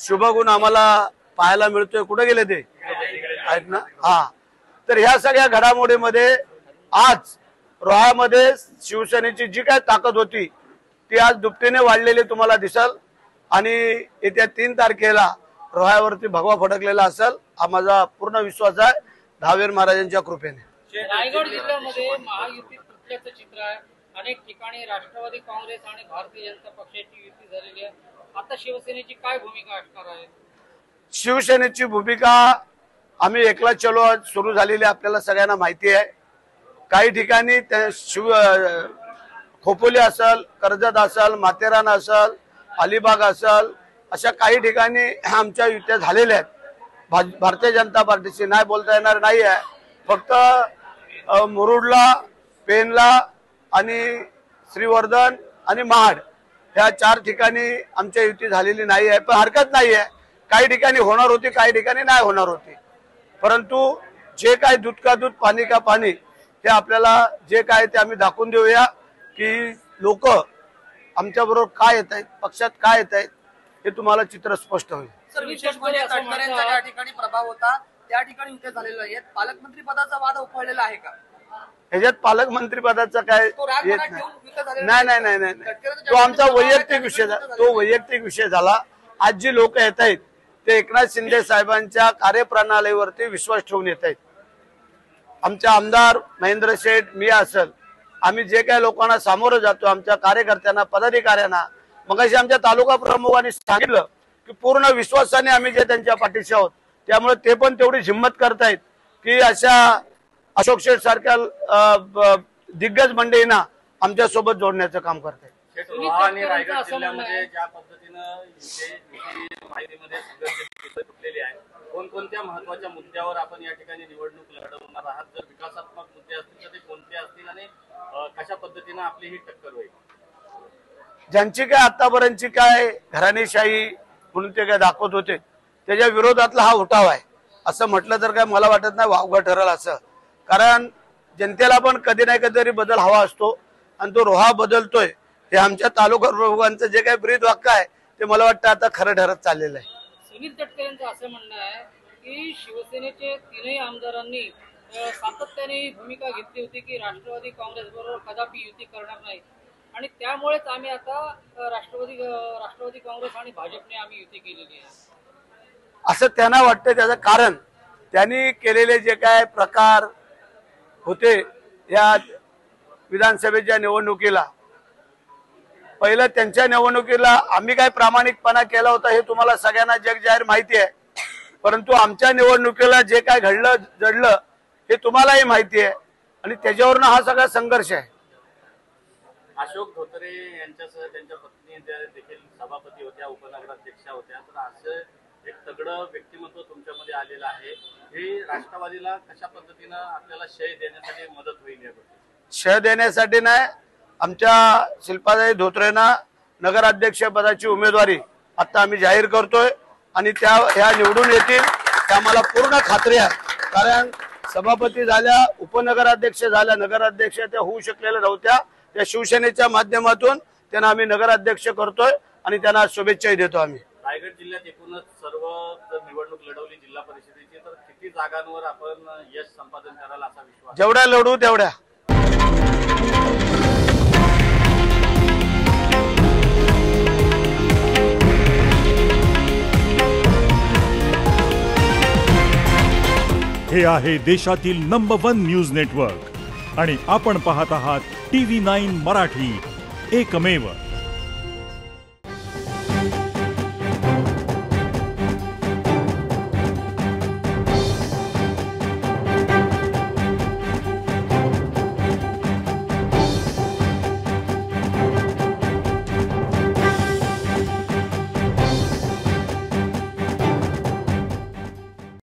शुभगुण आम्हाला पाहायला मिळतोय। कुठे गेले ते आहेत ना? हा, तर ह्या सगळ्या घडामोडीमध्ये आज रोहामध्ये शिवसेनेची जी काय ताकद होती ती आज दुपटीने वाढलेली तुम्हाला दिसल आणि येत्या 3 तारखेला रोह्यावरती भगवा फडकलेला असेल हा माझा पूर्ण विश्वास आहे दहावीर महाराजांच्या कृपेने। रायगड जिल्ह्यामध्ये महायुती तुटल्याचं चित्र आहे। अनेक ठिकाणी राष्ट्रवादी काँग्रेस आणि भारतीय जनता पक्षाची युती झालेली आहे। आता शिवसेनेची काय भूमिका असणार आहे? शिवसेनेची भूमिका आम्ही एकला चलो सुरू झालेली आपल्याला सगळ्यांना माहिती आहे। काही ठिकाणी खोपोली असेल, कर्जत असेल, माथेरान असेल, अलिबाग असेल, अशा काही ठिकाणी आमच्या युत्या झालेल्या आहेत। भारतीय जनता पार्टीशी नाही बोलता येणार नाही आहे। फक्त मुरुडला, पेनला आणि श्रीवर्धन आणि महाड ह्या 4 ठिकाणी आमच्या युती झालेली नाही आहे। पण हरकत नाही आहे, काही ठिकाणी होणार होती, काही ठिकाणी नाही होणार होती। परंतु जे काय दूध का दूध पाणी का पाणी हे आपल्याला जे काय ते आम्ही दाखवून देऊया की लोक आमच्या बरोबर काय येत आहेत, पक्षात काय येत आहेत हे तुम्हाला चित्र स्पष्ट होईल। सर, विशेष म्हणजे तटकरेंचा त्या ठिकाणी प्रभाव होता, त्या ठिकाणी युती झालेला आहे। पालकमंत्री पदाचा वाद उफाळलेला आहे का? ह्याच्यात पालकमंत्री पदाचा काय येत नाही नाही नाही नाही नाही, तो आमचा वैयक्तिक विषय, तो वैयक्तिक विषय झाला। आज जी लोक येत आहेत ते एकनाथ शिंदे साहेबांच्या कार्यप्रणालीवरती विश्वास ठेवून येत आहेत। आमच्या आमदार महेंद्र शेठ, मी असेल, आम्ही जे काही लोकांना सामोरं जातो, आमच्या कार्यकर्त्यांना, पदाधिकाऱ्यांना, मगाशी आमच्या तालुका प्रमुखांनी सांगितलं की पूर्ण विश्वासाने आम्ही जे त्यांच्या पाठीशी आहोत, त्यामुळे ते पण तेवढी हिंमत करतायत की अशा अशोक शेठ सारख्या दिग्गज मंडळींना आमच्या सोबत जोडण्याचं काम करतायत। आणि रायगड जिल्ह्यामध्ये ज्या पद्धतीनं माहितीमध्ये संघर्ष तुटलेले आहे, कोणकोणत्या महत्वाच्या मुद्द्यावर आपण या ठिकाणी निवडणूक लढवणार आहात? जर विकासात्मक मुद्दे असतील तर ते कोणते असतील आणि कशा पद्धतीनं आपली ही टक्कर होईल? ज्यांची काय आतापर्यंतची काय घराणेशाही म्हणून ते काय दाखवत होते त्याच्या विरोधातला हा उठाव आहे असं म्हटलं तर काय मला वाटत नाही वावगं ठरेल असं। कारण जनतेला पण कधी नाही कधीतरी बदल हवा असतो आणि तो रोहा बदलतोय हे आमच्या तालुका प्रमुखांचं जे काही ब्रीद वाक्य आहे ते मला वाटतं आता खरं ठरत चाललेलं आहे। सुनील तटकरेंचं असं म्हणणं आहे की शिवसेनेचे 3ही आमदारांनी सातत्याने ही भूमिका घेतली होती की राष्ट्रवादी काँग्रेस बरोबर कदापि युती करणार नाही आणि त्यामुळेच आम्ही आता राष्ट्रवादी काँग्रेस आणि भाजपने आम्ही युती केलेली आहे असं त्यांना वाटतं। त्याचं कारण त्यांनी केलेले जे काय प्रकार होते या विधानसभेच्या निवडणुकीला, पहिलं त्यांच्या निवडणुकीला आम्ही काय प्रामाणिकपणा केला होता हे तुम्हाला सगळ्यांना जगजाहीर माहिती आहे, परंतु आमच्या निवडणुकीला जे काय घडलं जडलं हे तुम्हालाही माहिती आहे आणि त्याच्यावरून हा सगळा संघर्ष आहे। अशोक धोत्रे यांच्यासह त्यांच्या पत्नी देखील सभापती होत्या, उपनगराध्यक्षा होत्या, तर असं एक तगडं व्यक्तिमत्व तुमच्यामध्ये आलेलं आहे, हे राष्ट्रवादीला कशा पद्धतीनं आपल्याला शय देण्यासाठी मदत होईल? शय देण्यासाठी नाही, आमच्या शिल्पाताई धोत्रेंना नगराध्यक्ष पदाची उमेदवारी आता आम्ही जाहीर करतोय आणि त्या ह्या निवडून येतील त्या मला पूर्ण खात्री आहे। कारण सभापती झाल्या, उपनगराध्यक्ष झाल्या, नगराध्यक्ष त्या होऊ शकलेल्या नव्हत्या, त्या शिवसेनेच्या माध्यमातून त्यांना आम्ही नगराध्यक्ष करतोय आणि त्यांना शुभेच्छाही देतो आम्ही। रायगड जिल्ह्यात एकूणच सर्व निवडणूक लढवली जिल्हा परिषदेची, तर किती जागांवर आपण यश संपादन कराल असा विश्वास? जेवढ्या लढू तेवढ्या। हे आहे देशातील नंबर 1 न्यूज नेटवर्क आणि आपण पाहत आहात TV9 मराठी, एकमेव।